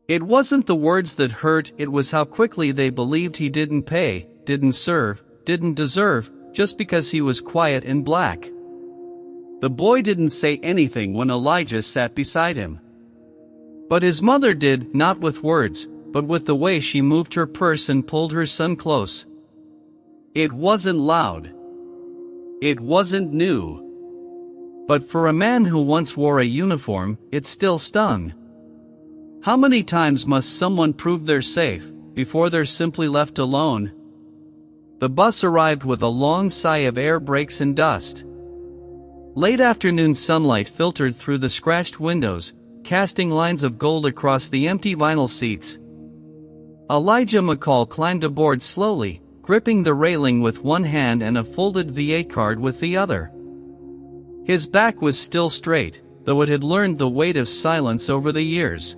It wasn't the words that hurt, it was how quickly they believed he didn't pay, didn't serve, didn't deserve, just because he was quiet and black. The boy didn't say anything when Elijah sat beside him. But his mother did, not with words, but with the way she moved her purse and pulled her son close. It wasn't loud. It wasn't new. But for a man who once wore a uniform, it still stung. How many times must someone prove they're safe, before they're simply left alone? The bus arrived with a long sigh of air brakes and dust. Late afternoon sunlight filtered through the scratched windows, casting lines of gold across the empty vinyl seats. Elijah McCall climbed aboard slowly, gripping the railing with one hand and a folded VA card with the other. His back was still straight, though it had learned the weight of silence over the years.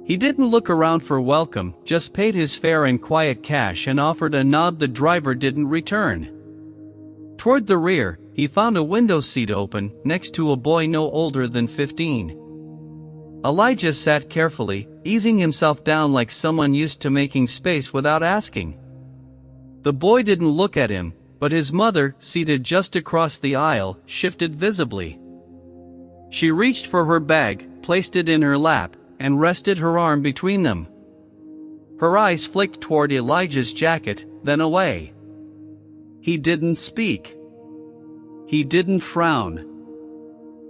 He didn't look around for welcome, just paid his fare in quiet cash and offered a nod the driver didn't return. Toward the rear, he found a window seat open, next to a boy no older than 15. Elijah sat carefully, easing himself down like someone used to making space without asking. The boy didn't look at him, but his mother, seated just across the aisle, shifted visibly. She reached for her bag, placed it in her lap, and rested her arm between them. Her eyes flicked toward Elijah's jacket, then away. He didn't speak. He didn't frown.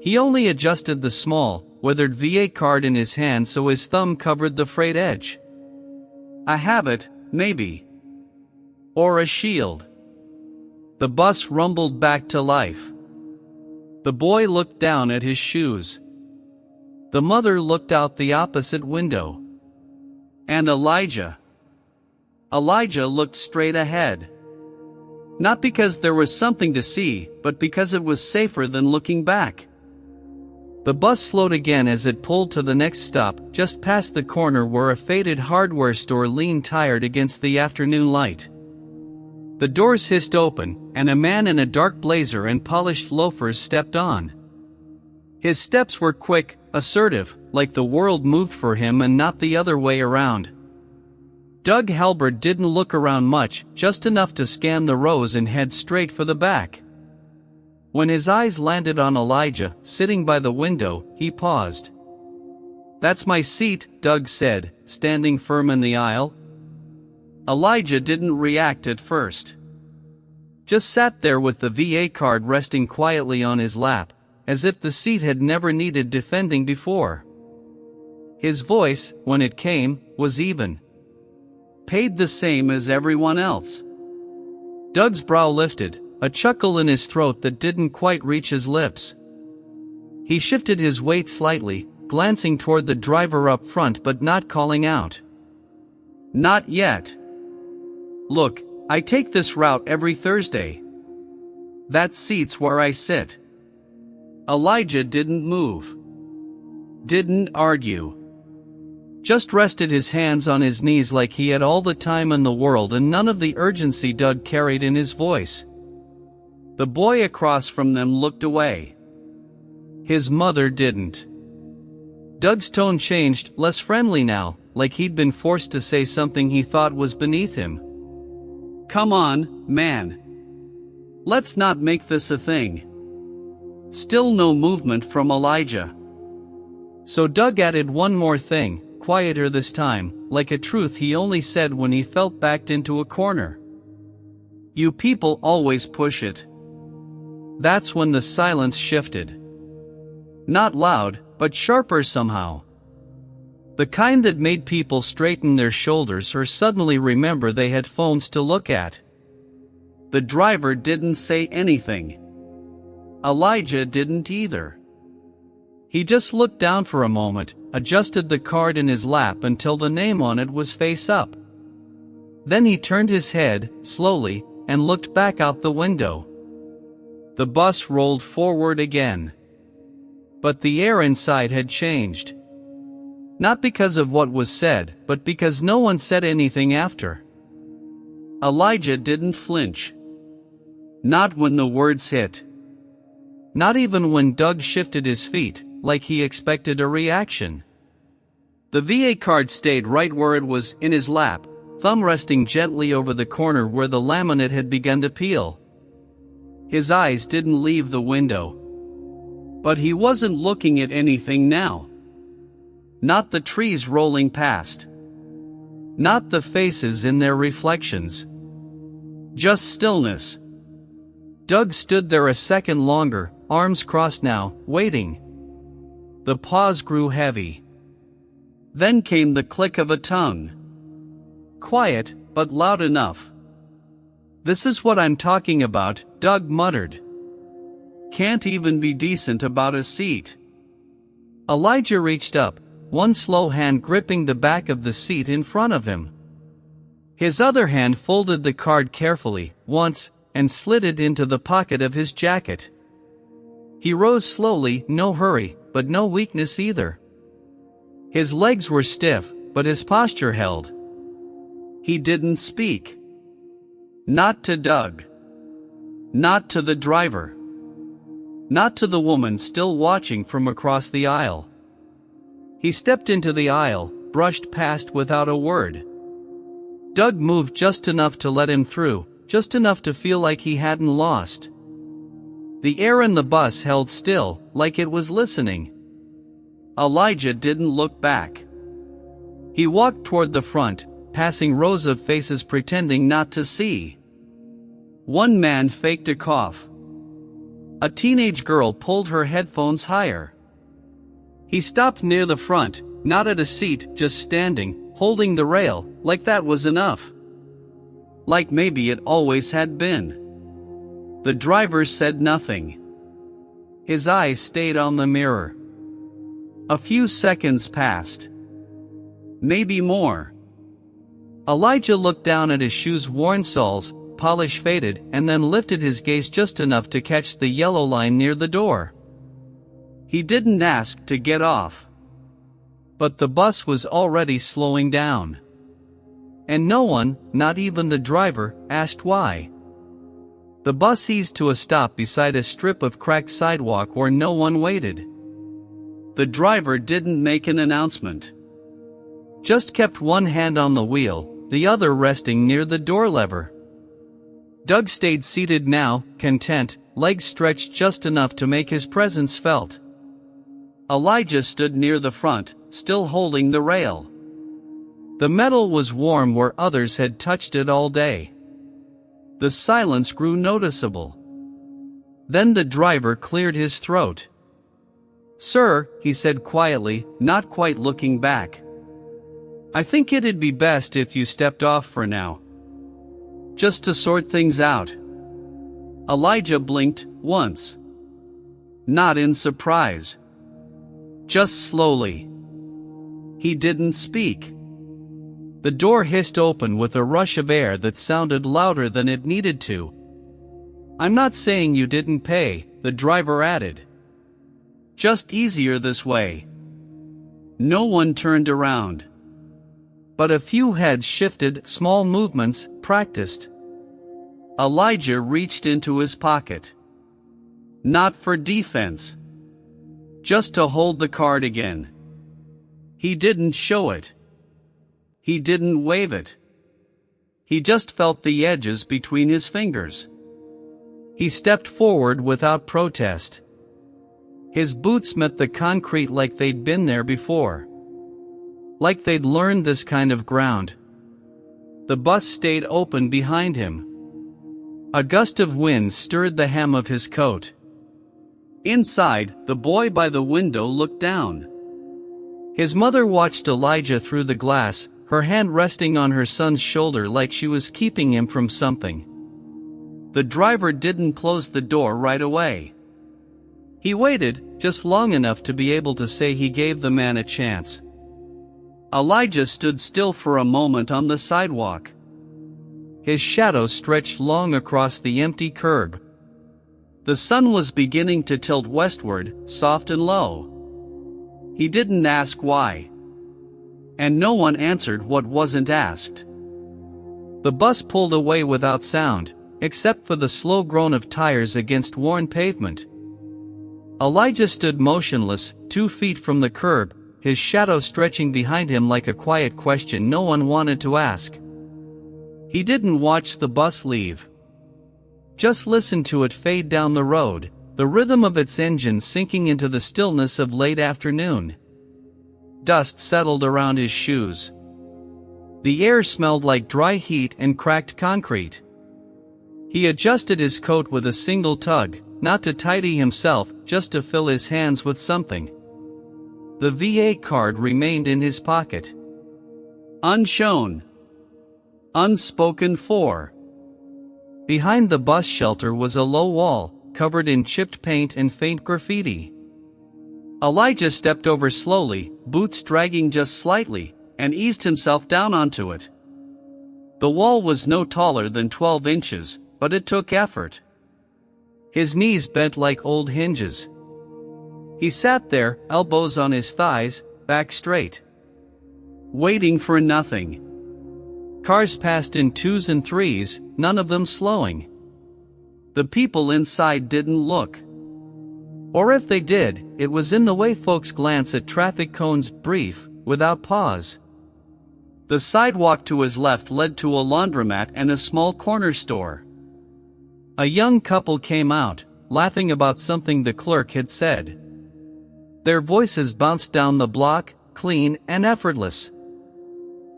He only adjusted the small, weathered VA card in his hand so his thumb covered the frayed edge. A habit, maybe. Or a shield. The bus rumbled back to life. The boy looked down at his shoes. The mother looked out the opposite window. And Elijah looked straight ahead. Not because there was something to see, but because it was safer than looking back. The bus slowed again as it pulled to the next stop, just past the corner where a faded hardware store leaned tired against the afternoon light. The doors hissed open, and a man in a dark blazer and polished loafers stepped on. His steps were quick, assertive, like the world moved for him and not the other way around. Doug Halbert didn't look around much, just enough to scan the rows and head straight for the back. When his eyes landed on Elijah, sitting by the window, he paused. "That's my seat," Doug said, standing firm in the aisle. Elijah didn't react at first. Just sat there with the VA card resting quietly on his lap, as if the seat had never needed defending before. His voice, when it came, was even. Paid the same as everyone else. Doug's brow lifted, a chuckle in his throat that didn't quite reach his lips. He shifted his weight slightly, glancing toward the driver up front but not calling out. "Not yet. Look, I take this route every Thursday. That seat's where I sit." Elijah didn't move. Didn't argue. Just rested his hands on his knees like he had all the time in the world and none of the urgency Doug carried in his voice. The boy across from them looked away. His mother didn't. Doug's tone changed, less friendly now, like he'd been forced to say something he thought was beneath him. "Come on, man. Let's not make this a thing." Still no movement from Elijah. So Doug added one more thing, quieter this time, like a truth he only said when he felt backed into a corner. "You people always push it." That's when the silence shifted. Not loud, but sharper somehow. The kind that made people straighten their shoulders or suddenly remember they had phones to look at. The driver didn't say anything. Elijah didn't either. He just looked down for a moment, adjusted the card in his lap until the name on it was face up. Then he turned his head, slowly, and looked back out the window. The bus rolled forward again. But the air inside had changed. Not because of what was said, but because no one said anything after. Elijah didn't flinch. Not when the words hit. Not even when Doug shifted his feet, like he expected a reaction. The VA card stayed right where it was, in his lap, thumb resting gently over the corner where the laminate had begun to peel. His eyes didn't leave the window. But he wasn't looking at anything now. Not the trees rolling past. Not the faces in their reflections. Just stillness. Doug stood there a second longer, arms crossed now, waiting. The pause grew heavy. Then came the click of a tongue. Quiet, but loud enough. "This is what I'm talking about," Doug muttered. "Can't even be decent about a seat." Elijah reached up, one slow hand gripping the back of the seat in front of him. His other hand folded the card carefully, once, and slid it into the pocket of his jacket. He rose slowly, no hurry, but no weakness either. His legs were stiff, but his posture held. He didn't speak. Not to Doug. Not to the driver. Not to the woman still watching from across the aisle. He stepped into the aisle, brushed past without a word. Doug moved just enough to let him through, just enough to feel like he hadn't lost. The air in the bus held still, like it was listening. Elijah didn't look back. He walked toward the front, passing rows of faces pretending not to see. One man faked a cough. A teenage girl pulled her headphones higher. He stopped near the front, not at a seat, just standing, holding the rail, like that was enough. Like maybe it always had been. The driver said nothing. His eyes stayed on the mirror. A few seconds passed. Maybe more. Elijah looked down at his shoes' worn soles, polish faded, and then lifted his gaze just enough to catch the yellow line near the door. He didn't ask to get off. But the bus was already slowing down. And no one, not even the driver, asked why. The bus eased to a stop beside a strip of cracked sidewalk where no one waited. The driver didn't make an announcement. Just kept one hand on the wheel, the other resting near the door lever. Doug stayed seated now, content, legs stretched just enough to make his presence felt. Elijah stood near the front, still holding the rail. The metal was warm where others had touched it all day. The silence grew noticeable. Then the driver cleared his throat. "Sir," he said quietly, not quite looking back. "I think it'd be best if you stepped off for now. Just to sort things out." Elijah blinked, once. Not in surprise. Just slowly. He didn't speak. The door hissed open with a rush of air that sounded louder than it needed to. "I'm not saying you didn't pay," the driver added. "Just easier this way." No one turned around. But a few heads shifted, small movements, practiced. Elijah reached into his pocket. Not for defense. Just to hold the card again. He didn't show it. He didn't wave it. He just felt the edges between his fingers. He stepped forward without protest. His boots met the concrete like they'd been there before. Like they'd learned this kind of ground. The bus stayed open behind him. A gust of wind stirred the hem of his coat. Inside, the boy by the window looked down. His mother watched Elijah through the glass, her hand resting on her son's shoulder like she was keeping him from something. The driver didn't close the door right away. He waited, just long enough to be able to say he gave the man a chance. Elijah stood still for a moment on the sidewalk. His shadow stretched long across the empty curb. The sun was beginning to tilt westward, soft and low. He didn't ask why. And no one answered what wasn't asked. The bus pulled away without sound, except for the slow groan of tires against worn pavement. Elijah stood motionless, 2 feet from the curb, his shadow stretching behind him like a quiet question no one wanted to ask. He didn't watch the bus leave. Just listened to it fade down the road, the rhythm of its engine sinking into the stillness of late afternoon. Dust settled around his shoes. The air smelled like dry heat and cracked concrete. He adjusted his coat with a single tug, not to tidy himself, just to fill his hands with something. The VA card remained in his pocket. Unshown. Unspoken for. Behind the bus shelter was a low wall, covered in chipped paint and faint graffiti. Elijah stepped over slowly, boots dragging just slightly, and eased himself down onto it. The wall was no taller than 12 inches, but it took effort. His knees bent like old hinges. He sat there, elbows on his thighs, back straight. Waiting for nothing. Cars passed in 2s and 3s, none of them slowing. The people inside didn't look. Or if they did, it was in the way folks glance at traffic cones, brief, without pause. The sidewalk to his left led to a laundromat and a small corner store. A young couple came out, laughing about something the clerk had said. Their voices bounced down the block, clean and effortless.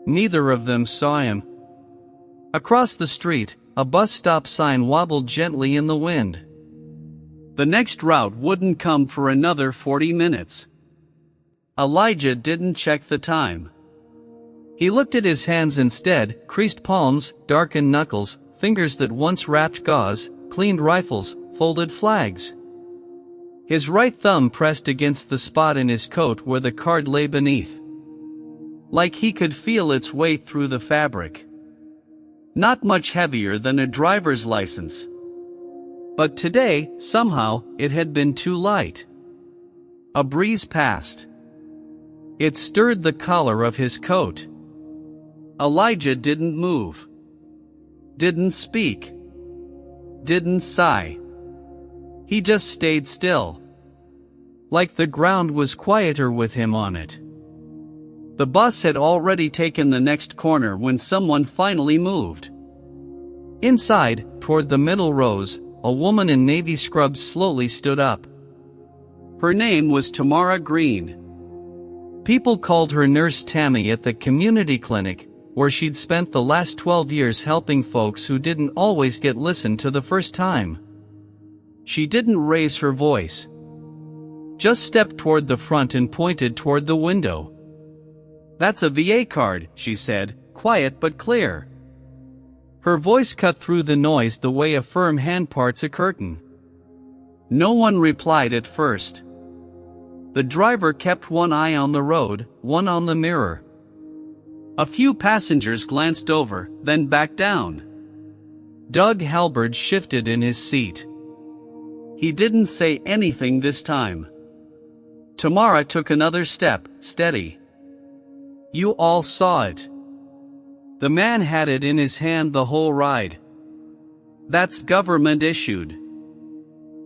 Neither of them saw him. Across the street, a bus stop sign wobbled gently in the wind. The next route wouldn't come for another 40 minutes. Elijah didn't check the time. He looked at his hands instead, creased palms, darkened knuckles, fingers that once wrapped gauze, cleaned rifles, folded flags. His right thumb pressed against the spot in his coat where the card lay beneath. Like he could feel its way through the fabric. Not much heavier than a driver's license. But today, somehow, it had been too light. A breeze passed. It stirred the collar of his coat. Elijah didn't move. Didn't speak. Didn't sigh. He just stayed still. Like the ground was quieter with him on it. The bus had already taken the next corner when someone finally moved. Inside, toward the middle rows, a woman in navy scrubs slowly stood up. Her name was Tamara Green. People called her Nurse Tammy at the community clinic, where she'd spent the last 12 years helping folks who didn't always get listened to the first time. She didn't raise her voice. Just stepped toward the front and pointed toward the window. "That's a VA card," she said, quiet but clear. Her voice cut through the noise the way a firm hand parts a curtain. No one replied at first. The driver kept one eye on the road, one on the mirror. A few passengers glanced over, then back down. Doug Halberd shifted in his seat. He didn't say anything this time. Tamara took another step, steady. "You all saw it." The man had it in his hand the whole ride. "That's government issued.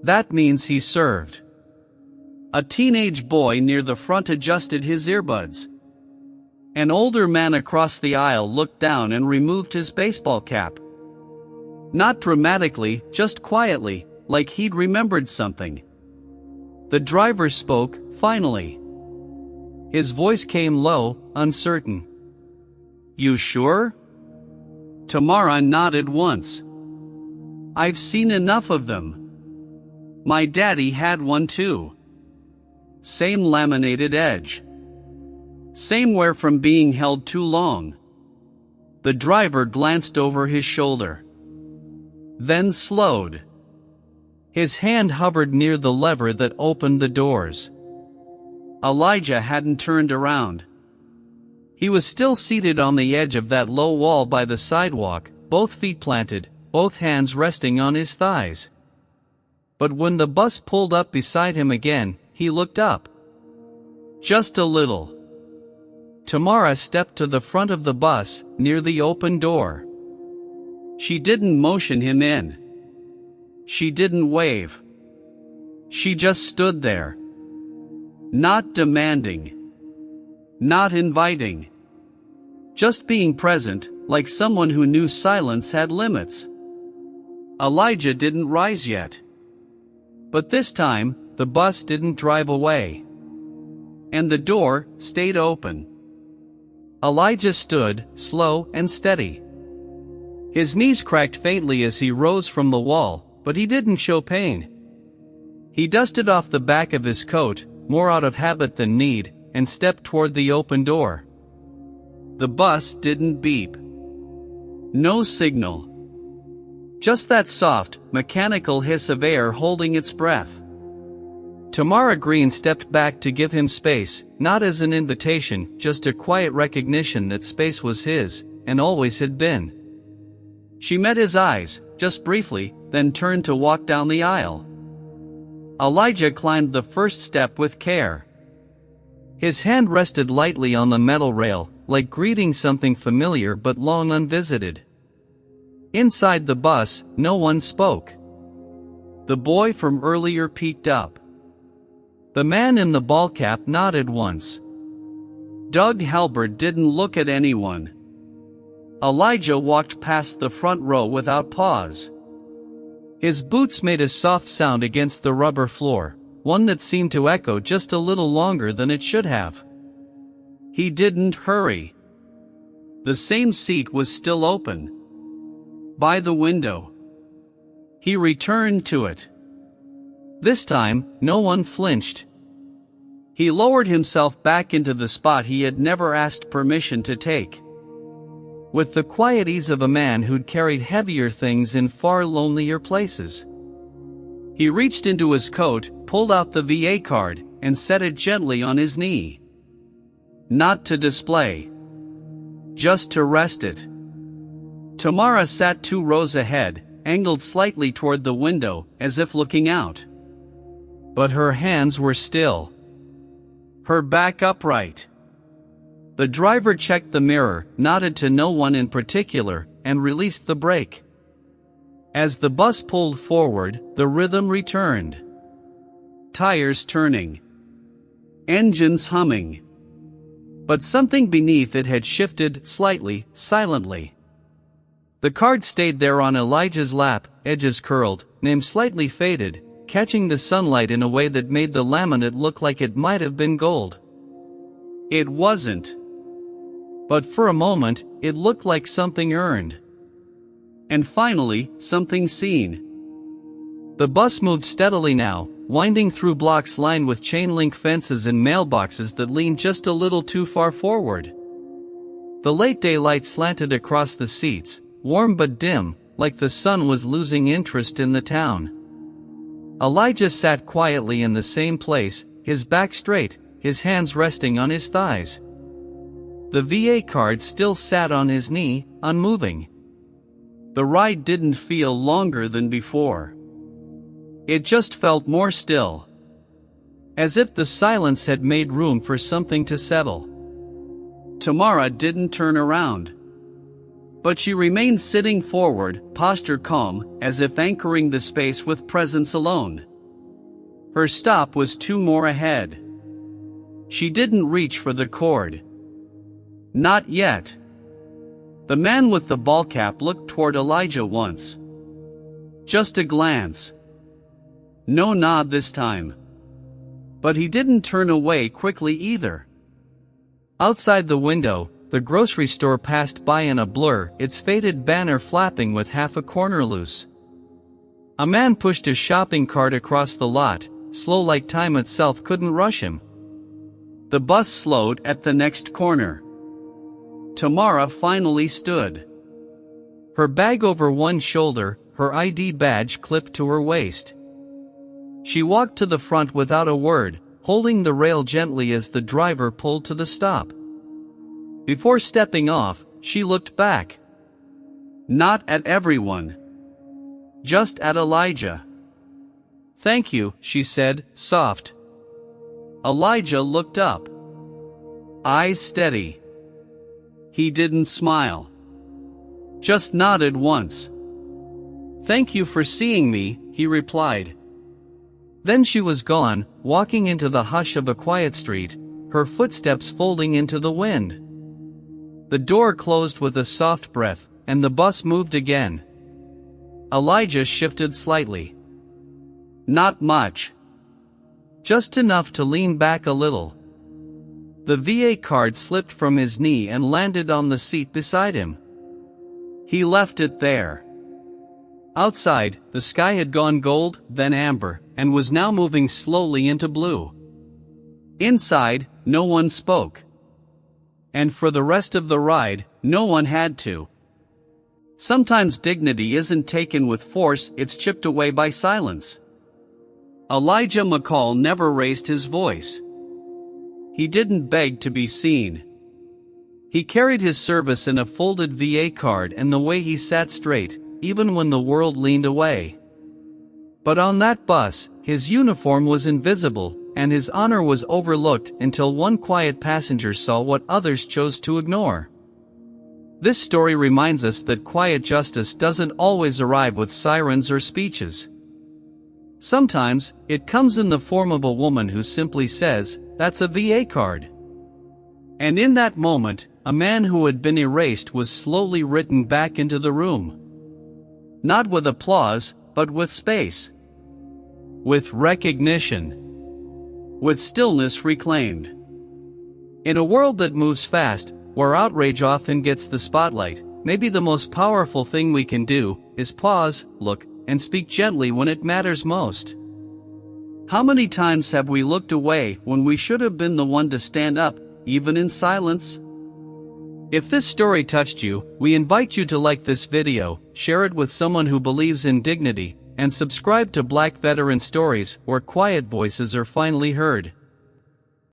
That means he served." A teenage boy near the front adjusted his earbuds. An older man across the aisle looked down and removed his baseball cap. Not dramatically, just quietly, like he'd remembered something. The driver spoke, finally. His voice came low, uncertain. "You sure?" Tamara nodded once. "I've seen enough of them. My daddy had one too. Same laminated edge. Same wear from being held too long." The driver glanced over his shoulder. Then slowed. His hand hovered near the lever that opened the doors. Elijah hadn't turned around. He was still seated on the edge of that low wall by the sidewalk, both feet planted, both hands resting on his thighs. But when the bus pulled up beside him again, he looked up. Just a little. Tamara stepped to the front of the bus, near the open door. She didn't motion him in. She didn't wave. She just stood there. Not demanding. Not inviting. Just being present, like someone who knew silence had limits. Elijah didn't rise yet. But this time, the bus didn't drive away. And the door stayed open. Elijah stood, slow and steady. His knees cracked faintly as he rose from the wall, but he didn't show pain. He dusted off the back of his coat, more out of habit than need, and stepped toward the open door. The bus didn't beep. No signal. Just that soft, mechanical hiss of air holding its breath. Tamara Green stepped back to give him space, not as an invitation, just a quiet recognition that space was his, and always had been. She met his eyes, just briefly, then turned to walk down the aisle. Elijah climbed the first step with care. His hand rested lightly on the metal rail, like greeting something familiar but long unvisited. Inside the bus, no one spoke. The boy from earlier peeked up. The man in the ball cap nodded once. Doug Halbert didn't look at anyone. Elijah walked past the front row without pause. His boots made a soft sound against the rubber floor, one that seemed to echo just a little longer than it should have. He didn't hurry. The same seat was still open. By the window. He returned to it. This time, no one flinched. He lowered himself back into the spot he had never asked permission to take. With the quiet ease of a man who'd carried heavier things in far lonelier places. He reached into his coat, pulled out the VA card, and set it gently on his knee. Not to display. Just to rest it. Tamara sat 2 rows ahead, angled slightly toward the window, as if looking out. But her hands were still. Her back upright. The driver checked the mirror, nodded to no one in particular, and released the brake. As the bus pulled forward, the rhythm returned. Tires turning. Engines humming. But something beneath it had shifted slightly, silently. The card stayed there on Elijah's lap, edges curled, name slightly faded, catching the sunlight in a way that made the laminate look like it might have been gold. It wasn't. But for a moment, it looked like something earned. And finally, something seen. The bus moved steadily now, winding through blocks lined with chain-link fences and mailboxes that leaned just a little too far forward. The late daylight slanted across the seats, warm but dim, like the sun was losing interest in the town. Elijah sat quietly in the same place, his back straight, his hands resting on his thighs. The VA card still sat on his knee, unmoving. The ride didn't feel longer than before. It just felt more still. As if the silence had made room for something to settle. Tamara didn't turn around. But she remained sitting forward, posture calm, as if anchoring the space with presence alone. Her stop was 2 more ahead. She didn't reach for the cord. Not yet. The man with the ball cap looked toward Elijah once. Just a glance. No nod this time. But he didn't turn away quickly either. Outside the window, the grocery store passed by in a blur, its faded banner flapping with half a corner loose. A man pushed his shopping cart across the lot, slow like time itself couldn't rush him. The bus slowed at the next corner. Tamara finally stood. Her bag over one shoulder, her ID badge clipped to her waist. She walked to the front without a word, holding the rail gently as the driver pulled to the stop. Before stepping off, she looked back. Not at everyone. Just at Elijah. "Thank you," she said, soft. Elijah looked up. Eyes steady. He didn't smile. Just nodded once. "Thank you for seeing me," he replied. Then she was gone, walking into the hush of a quiet street, her footsteps folding into the wind. The door closed with a soft breath, and the bus moved again. Elijah shifted slightly. Not much. Just enough to lean back a little. The VA card slipped from his knee and landed on the seat beside him. He left it there. Outside, the sky had gone gold, then amber, and was now moving slowly into blue. Inside, no one spoke. And for the rest of the ride, no one had to. Sometimes dignity isn't taken with force, it's chipped away by silence. Elijah McCall never raised his voice. He didn't beg to be seen. He carried his service in a folded VA card and the way he sat straight, even when the world leaned away. But on that bus, his uniform was invisible, and his honor was overlooked until one quiet passenger saw what others chose to ignore. This story reminds us that quiet justice doesn't always arrive with sirens or speeches. Sometimes, it comes in the form of a woman who simply says, "That's a VA card." And in that moment, a man who had been erased was slowly written back into the room. Not with applause, but with space. With recognition. With stillness reclaimed. In a world that moves fast, where outrage often gets the spotlight, maybe the most powerful thing we can do is pause, look, and speak gently when it matters most. How many times have we looked away when we should have been the one to stand up, even in silence? If this story touched you, we invite you to like this video, share it with someone who believes in dignity, and subscribe to Black Veteran Stories, where quiet voices are finally heard.